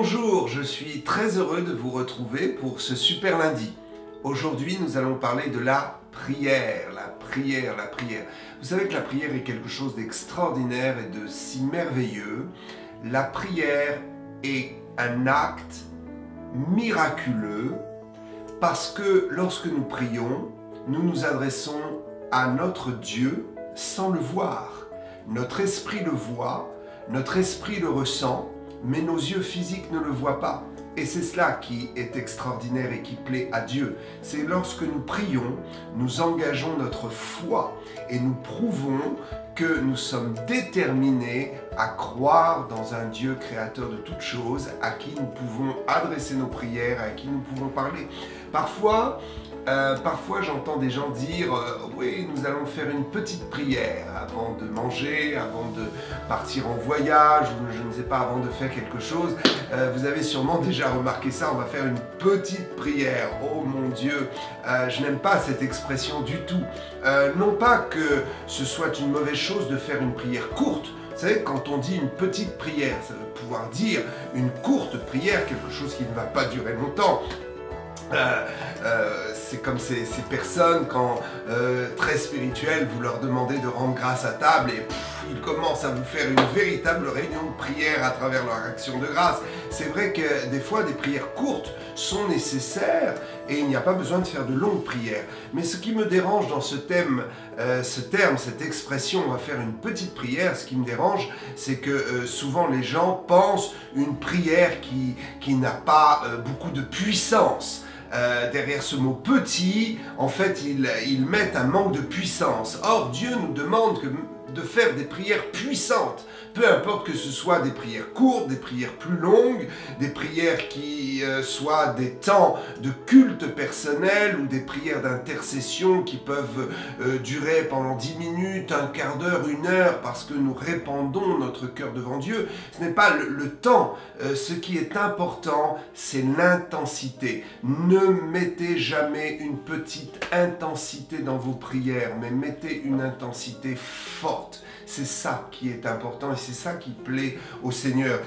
Bonjour, je suis très heureux de vous retrouver pour ce super lundi. Aujourd'hui, nous allons parler de la prière, la prière. Vous savez que la prière est quelque chose d'extraordinaire et de si merveilleux. La prière est un acte miraculeux parce que lorsque nous prions, nous nous adressons à notre Dieu sans le voir. Notre esprit le voit, notre esprit le ressent, mais nos yeux physiques ne le voient pas. Et c'est cela qui est extraordinaire et qui plaît à Dieu. C'est lorsque nous prions, nous engageons notre foi et nous prouvons que nous sommes déterminés à croire dans un Dieu créateur de toutes choses, à qui nous pouvons adresser nos prières, à qui nous pouvons parler. Parfois j'entends des gens dire oui, nous allons faire une petite prière avant de manger, avant de partir en voyage, ou je ne sais pas, avant de faire quelque chose. Vous avez sûrement déjà remarqué ça, on va faire une petite prière. Oh mon Dieu, je n'aime pas cette expression du tout. Non pas que ce soit une mauvaise chose de faire une prière courte. Vous savez, quand on dit une petite prière, ça veut pouvoir dire une courte prière, quelque chose qui ne va pas durer longtemps. C'est comme ces personnes quand, très spirituelles, vous leur demandez de rendre grâce à table et ils commencent à vous faire une véritable réunion de prière à travers leur action de grâce. C'est vrai que des fois, des prières courtes sont nécessaires et il n'y a pas besoin de faire de longues prières. Mais ce qui me dérange dans ce terme, cette expression, on va faire une petite prière, ce qui me dérange, c'est que souvent les gens pensent une prière qui n'a pas beaucoup de puissance. Derrière ce mot petit, en fait, ils mettent un manque de puissance. Or, Dieu nous demande de faire des prières puissantes. Peu importe que ce soit des prières courtes, des prières plus longues, des prières qui soient des temps de culte personnel ou des prières d'intercession qui peuvent durer pendant 10 minutes, un quart d'heure, une heure, parce que nous répandons notre cœur devant Dieu. Ce n'est pas le temps. Ce qui est important, c'est l'intensité. Ne mettez jamais une petite intensité dans vos prières, mais mettez une intensité forte. C'est ça qui est important et c'est ça qui plaît au Seigneur.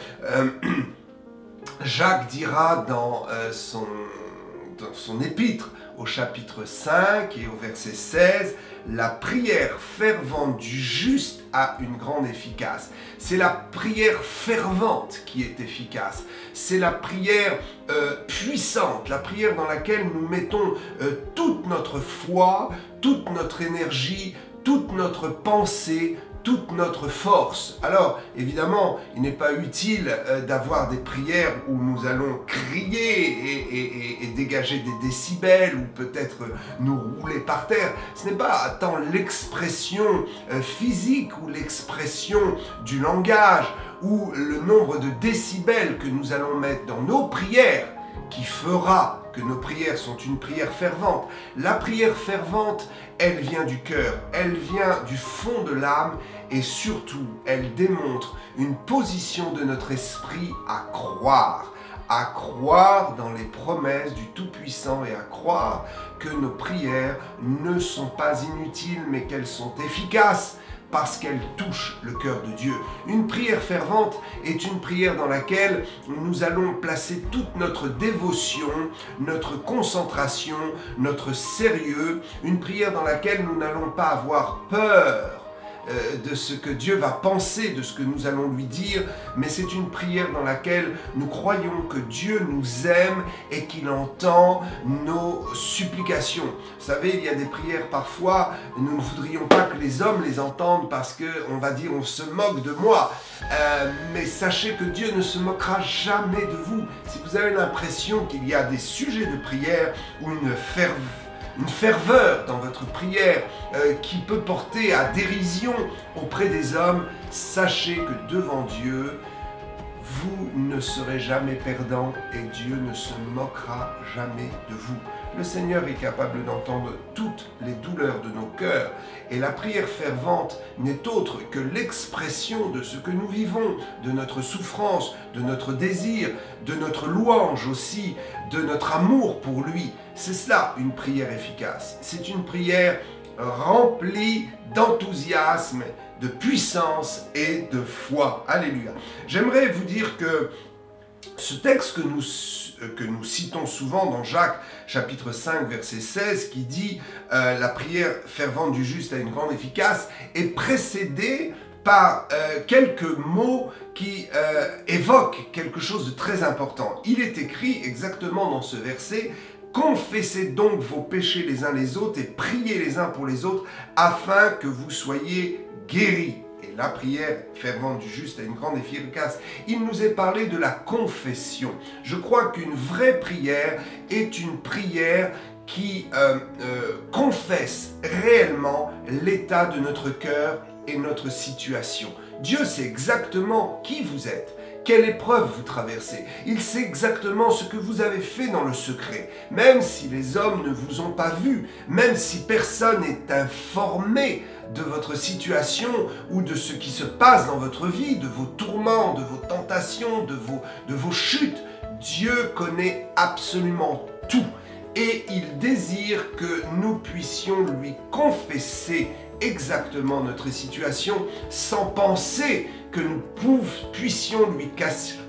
Jacques dira dans son épître au chapitre 5 et au verset 16, « La prière fervente du juste a une grande efficace. » C'est la prière fervente qui est efficace. C'est la prière puissante, la prière dans laquelle nous mettons toute notre foi, toute notre énergie, toute notre pensée, toute notre force. Alors, évidemment, il n'est pas utile d'avoir des prières où nous allons crier et dégager des décibels ou peut-être nous rouler par terre. Ce n'est pas tant l'expression physique ou l'expression du langage ou le nombre de décibels que nous allons mettre dans nos prières qui fera que nos prières sont une prière fervente. La prière fervente, elle vient du cœur, elle vient du fond de l'âme et surtout, elle démontre une position de notre esprit à croire dans les promesses du Tout-Puissant et à croire que nos prières ne sont pas inutiles mais qu'elles sont efficaces. Parce qu'elle touche le cœur de Dieu. Une prière fervente est une prière dans laquelle nous allons placer toute notre dévotion, notre concentration, notre sérieux. Une prière dans laquelle nous n'allons pas avoir peur de ce que Dieu va penser, de ce que nous allons lui dire, mais c'est une prière dans laquelle nous croyons que Dieu nous aime et qu'il entend nos supplications. Vous savez, il y a des prières parfois, nous ne voudrions pas que les hommes les entendent parce qu'on va dire on se moque de moi, mais sachez que Dieu ne se moquera jamais de vous. Si vous avez l'impression qu'il y a des sujets de prière ou une ferveur dans votre prière qui peut porter à dérision auprès des hommes, sachez que devant Dieu, vous ne serez jamais perdant et Dieu ne se moquera jamais de vous. Le Seigneur est capable d'entendre toutes les douleurs de nos cœurs et la prière fervente n'est autre que l'expression de ce que nous vivons, de notre souffrance, de notre désir, de notre louange aussi, de notre amour pour lui. C'est cela une prière efficace. C'est une prière remplie d'enthousiasme, de puissance et de foi. Alléluia. J'aimerais vous dire que Ce texte que nous citons souvent dans Jacques chapitre 5 verset 16 qui dit la prière fervente du juste a une grande efficace est précédé par quelques mots qui évoquent quelque chose de très important. Il est écrit exactement dans ce verset: confessez donc vos péchés les uns les autres et priez les uns pour les autres afin que vous soyez guéris. Et la prière fervente du juste a une grande efficace. Il nous est parlé de la confession. Je crois qu'une vraie prière est une prière qui confesse réellement l'état de notre cœur et notre situation. Dieu sait exactement qui vous êtes, quelle épreuve vous traversez. Il sait exactement ce que vous avez fait dans le secret, même si les hommes ne vous ont pas vu, même si personne n'est informé de votre situation ou de ce qui se passe dans votre vie, de vos tourments, de vos tentations, de vos chutes. Dieu connaît absolument tout et il désire que nous puissions lui confesser exactement notre situation sans penser que nous puissions lui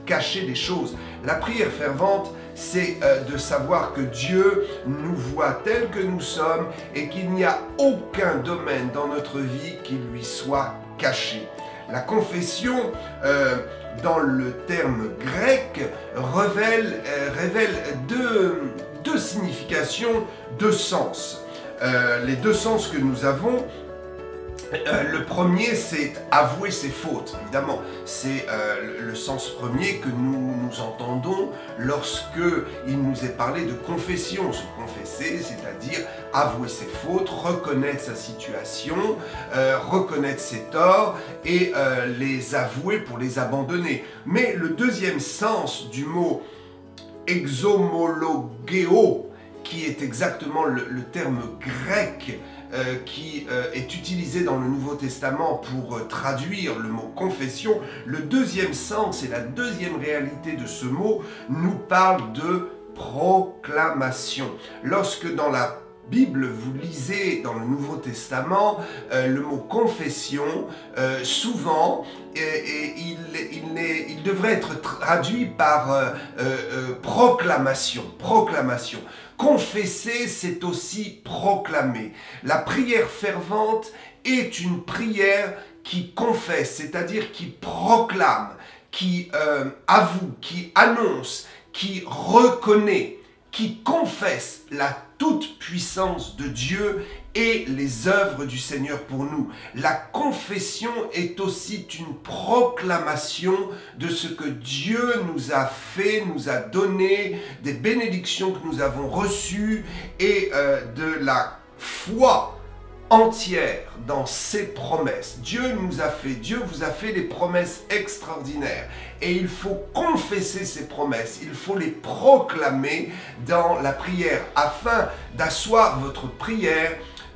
cacher des choses. La prière fervente, c'est de savoir que Dieu nous voit tels que nous sommes et qu'il n'y a aucun domaine dans notre vie qui lui soit caché. La confession, dans le terme grec, révèle deux significations, deux sens. Les deux sens que nous avons, le premier, c'est avouer ses fautes. Évidemment, c'est le sens premier que nous entendons lorsque il nous est parlé de confession. Se confesser, c'est-à-dire avouer ses fautes, reconnaître sa situation, reconnaître ses torts et les avouer pour les abandonner. Mais le deuxième sens du mot exomologeo, qui est exactement le terme grec qui est utilisé dans le Nouveau Testament pour traduire le mot confession, le deuxième sens et la deuxième réalité de ce mot nous parle de proclamation. Lorsque dans la Bible, vous lisez dans le Nouveau Testament le mot confession, souvent il devrait être traduit par proclamation. Proclamation. Confesser, c'est aussi proclamer. La prière fervente est une prière qui confesse, c'est-à-dire qui proclame, qui avoue, qui annonce, qui reconnaît, qui confesse la toute-puissance de Dieu et les œuvres du Seigneur pour nous. La confession est aussi une proclamation de ce que Dieu nous a fait, nous a donné, des bénédictions que nous avons reçues et de la foi entière dans ses promesses. Dieu vous a fait des promesses extraordinaires et il faut confesser ces promesses, il faut les proclamer dans la prière afin d'asseoir votre prière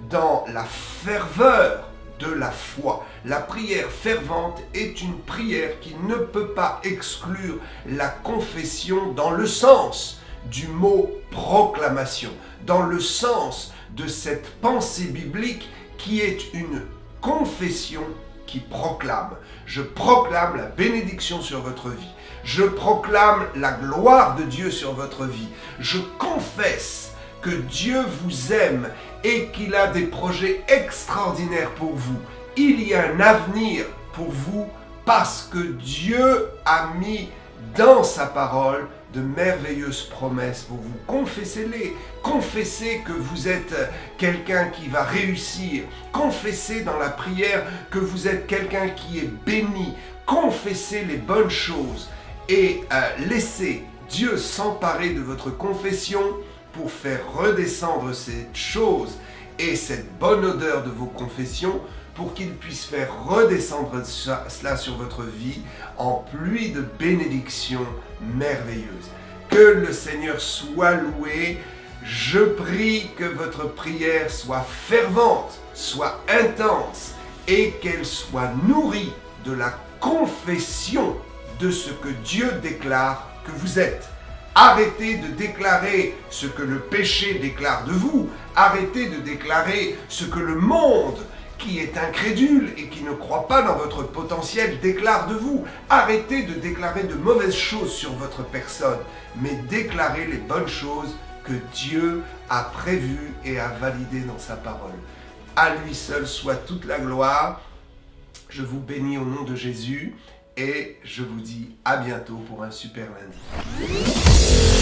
dans la ferveur de la foi. La prière fervente est une prière qui ne peut pas exclure la confession dans le sens du mot proclamation, dans le sens de cette pensée biblique qui est une confession qui proclame. Je proclame la bénédiction sur votre vie. Je proclame la gloire de Dieu sur votre vie. Je confesse que Dieu vous aime et qu'il a des projets extraordinaires pour vous. Il y a un avenir pour vous parce que Dieu a mis dans sa parole de merveilleuses promesses pour vous. Confessez-les. Confessez que vous êtes quelqu'un qui va réussir. Confessez dans la prière que vous êtes quelqu'un qui est béni. Confessez les bonnes choses et laissez Dieu s'emparer de votre confession pour faire redescendre cette chose et cette bonne odeur de vos confessions pour qu'il puisse faire redescendre cela sur votre vie en pluie de bénédictions merveilleuses. Que le Seigneur soit loué. Je prie que votre prière soit fervente, soit intense et qu'elle soit nourrie de la confession de ce que Dieu déclare que vous êtes. Arrêtez de déclarer ce que le péché déclare de vous. Arrêtez de déclarer ce que le monde qui est incrédule et qui ne croit pas dans votre potentiel déclare de vous. Arrêtez de déclarer de mauvaises choses sur votre personne, mais déclarez les bonnes choses que Dieu a prévues et a validées dans sa parole. À lui seul soit toute la gloire. Je vous bénis au nom de Jésus et je vous dis à bientôt pour un super lundi.